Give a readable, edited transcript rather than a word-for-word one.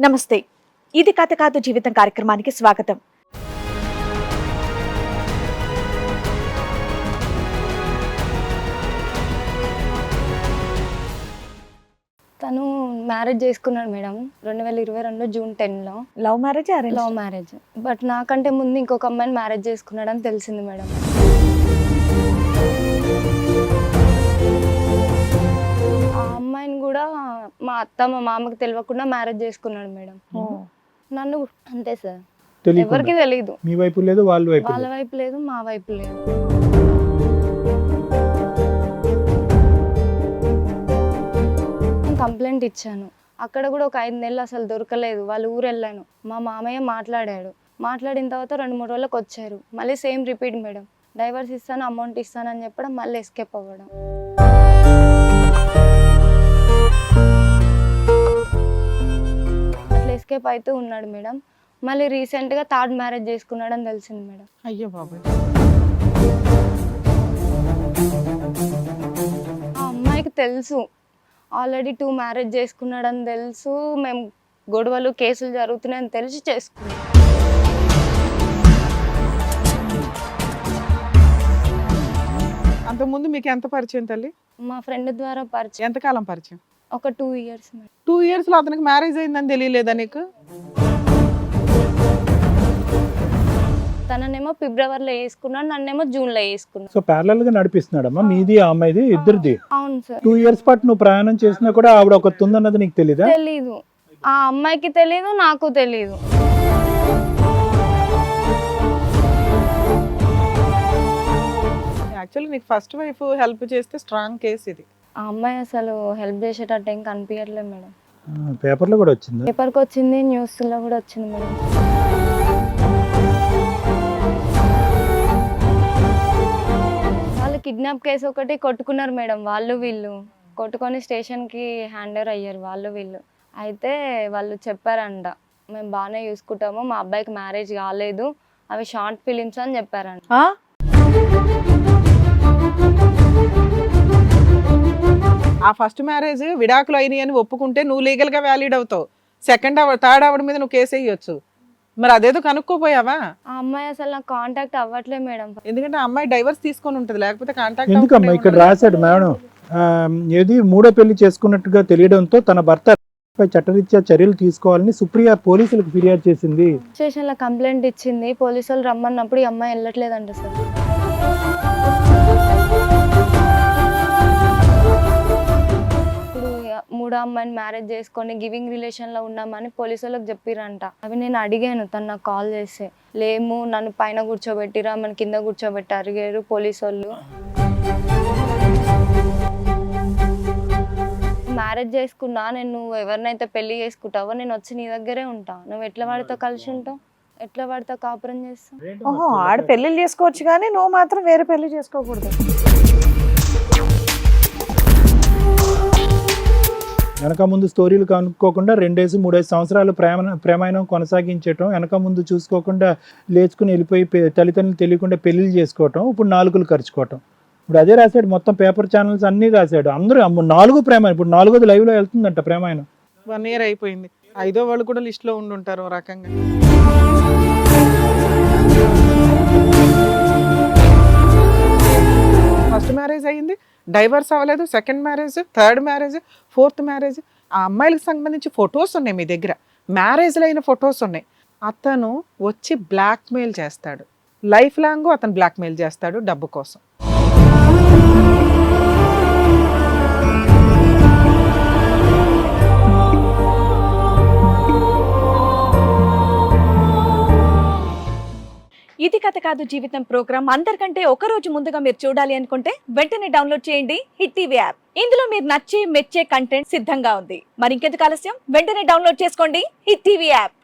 నమస్తే, ఇది కథ కాదు జీవితం కార్యక్రమానికి స్వాగతం. తను మ్యారేజ్ చేసుకున్నాడు మేడం 2022 జూన్ 10లో. Love marriage, love marriage. But నాకంటే ముందు ఇంకొక అమ్మాయిని మ్యారేజ్ చేసుకున్నాడు అని తెలిసింది మేడం. ఆ అమ్మాయిని కూడా మా అత్త మా మామకి తెలియకుండా మ్యారేజ్ చేసుకున్నాడు మేడం. నన్ను అంతే సార్, ఎవరికి తెలియదు. మీ వైపు లేదు, వాళ్ళ వైపు లేదు, మా వైపు లేదు. కంప్లైంట్ ఇచ్చాను. అక్కడ కూడా ఒక 5 నెలలు అసలు దొరకలేదు. వాళ్ళ ఊరు వెళ్ళాను. మా మామయ్య మాట్లాడాడు. మాట్లాడిన తర్వాత 2-3 రోజులకు వచ్చారు. మళ్ళీ సేమ్ రిపీట్ మేడం. డైవర్స్ ఇస్తాను, అమౌంట్ ఇస్తాను అని చెప్పడం, మళ్ళీ ఎస్కేప్ అవ్వడం. అట్లా ఎస్కేప్ అవుతూ ఉన్నాడు మేడం. మళ్ళీ రీసెంట్గా 3rd మ్యారేజ్ చేసుకున్నాడు అని తెలిసింది మేడం. అయ్యో బాబాయ్. ఆ అమ్మాయికి తెలుసు ఆల్రెడీ 2 మ్యారేజ్ చేసుకున్నాడని తెలుసు. మేము గొడవలు కేసులు జరుగుతున్నాయని తెలిసి చేసుకున్నాం. అంతకుముందు మీకు ఎంత పరిచయం తల్లి? మా ఫ్రెండ్ ద్వారా పరిచయం. ఎంతకాలం పరిచయం? ఒక 2 years మేడం. 2 years లో అతనికి మ్యారేజ్ అయిందని తెలియలేదా నీకు? తననేమో ఫిబ్రవరిలో వేసుకున్నాడు, నన్నేమో జూన్లో వేసుకున్నాడు. సో ప్యారలల్ గా నడిపిస్తున్నాడమ్మా, మీది ఆ అమ్మాయిది, ఇద్దరిది. అవును సార్. 2 years పాటు నువ్వు ప్రయాణం చేసినా కూడా ఆవిడ ఒక తుందన్నది నీకు తెలీదా? తెలీదు. ఆ అమ్మాయికి తెలీదు, నాకు తెలీదు. యాక్చువల్లీ నీకు ఫస్ట్ వైఫ్ హెల్ప్ చేస్తే స్ట్రాంగ్ కేసు ఇది. ఆ అమ్మాయి అసలు హెల్ప్ చేసేటట్టు ఏం కనిపించట్లేదు మేడం. పేపర్లో కూడా వచ్చింది. పేపర్కి వచ్చింది, న్యూస్లో కూడా వచ్చింది మేడం. వాళ్ళు కిడ్నాప్ కేసు ఒకటి కొట్టుకున్నారు మేడం. వాళ్ళు వీళ్ళు కొట్టుకొని స్టేషన్కి హ్యాండ్ ఓవర్ అయ్యారు వాళ్ళు వీళ్ళు. అయితే వాళ్ళు చెప్పారంట, మేము బాగానే చూసుకుంటాము, మా అబ్బాయికి మ్యారేజ్ కాలేదు, అవి షార్ట్ ఫిలిమ్స్ అని చెప్పారంట. ఆ ఫస్ట్ మ్యారేజ్ విడాకులు అయినాయి అని ఒప్పుకుంటే నువ్వు లీగల్ గా వ్యాలిడ్ అవుతావు. థర్డ్ ఆవిడ మీద నువ్వు కేసు వేయొచ్చు. మరి అదేదో కనుక్కోపోయావా? ఆ అమ్మాయి అసలు నాకు కాంటాక్ట్ అవ్వట్లేదు మేడం. ఎందుకంటే ఆ అమ్మాయి డైవర్స్ తీసుకొని ఉంటది, లేకపోతే కాంటాక్ట్ ఎందుకమ్మా ఇక్కడ రాశాడు మేడం, ఏది 3వ పెళ్లి చేసుకున్నట్టుగా తెలియడంతో తన భర్త చట్టరీత్యా చర్యలు తీసుకోవాలని సుప్రియ పోలీసులకు ఫిర్యాదు చేసింది. స్టేషన్ లో కంప్లైంట్ ఇచ్చింది. పోలీసు వాళ్ళు రమ్మన్నప్పుడు ఈ అమ్మాయి వెళ్ళట్లేదంట సార్. ఇప్పుడు 3వ అమ్మాయిని మ్యారేజ్ చేసుకొని గివింగ్ రిలేషన్ లో ఉన్నామని పోలీసు వాళ్ళకి చెప్పిరంట. అవి నేను అడిగాను, తను నాకు కాల్ చేసి, లేము నన్ను పైన కూర్చోబెట్టిరా, మన కింద కూర్చోబెట్టి అడిగారు పోలీసు వాళ్ళు. మ్యారేజ్ చేసుకున్నా నేను, నువ్వు ఎవరినైతే పెళ్లి చేసుకుంటావో నేను వచ్చి నీ దగ్గరే ఉంటా, నువ్వు ఎట్లా వాడితో కలిసి ఉంటావు, ఎట్లా వాడితో కాపురం చేస్తావు. ఓహో, ఆడ పెళ్లి చేసుకోవచ్చు కానీ నువ్వు మాత్రం వేరే పెళ్లి చేసుకోకూడదు. వెనక ముందు స్టోరీలు కనుక్కోకుండా 2-3 సంవత్సరాలు ప్రేమాయణం కొనసాగించటం, వెనక ముందు చూసుకోకుండా లేచుకుని వెళ్ళిపోయి తల్లిదండ్రులు తెలియకుండా పెళ్లిళ్ళు చేసుకోవటం, ఇప్పుడు 4 ఖర్చుకోవటం. ఇప్పుడు అదే రాశాడు, మొత్తం పేపర్ ఛానల్స్ అన్ని రాశాడు. అందరూ 4 ప్రేమాయణం, ఇప్పుడు 4వది లైవ్ లో వెళ్తుందంట ప్రేమాయణం. 1 year అయిపోయింది. 5వ వాళ్ళు కూడా లిస్ట్ లో ఉండుంటారు ఓ రకంగా. ఫస్ట్ మ్యారేజ్ అయింది, డైవర్స్ అవ్వలేదు, 2nd marriage, 3rd marriage, 4th marriage. ఆ అమ్మాయిలకు సంబంధించి ఫొటోస్ ఉన్నాయి మీ దగ్గర, మ్యారేజ్లో అయిన ఫొటోస్ ఉన్నాయి. అతను వచ్చి బ్లాక్మెయిల్ చేస్తాడు, లైఫ్ లాంగ్ అతను బ్లాక్మెయిల్ చేస్తాడు డబ్బు కోసం. ఇది కథ కాదు జీవితం ప్రోగ్రామ్ అందరికంటే ఒక రోజు ముందుగా మీరు చూడాలి అనుకుంటే వెంటనే డౌన్లోడ్ చేయండి హిట్ టీవీ యాప్. ఇందులో మీరు నచ్చే మెచ్చే కంటెంట్ సిద్ధంగా ఉంది. మరి ఇంకెందుకు ఆలస్యం, వెంటనే డౌన్లోడ్ చేసుకోండి హిట్ టీవీ యాప్.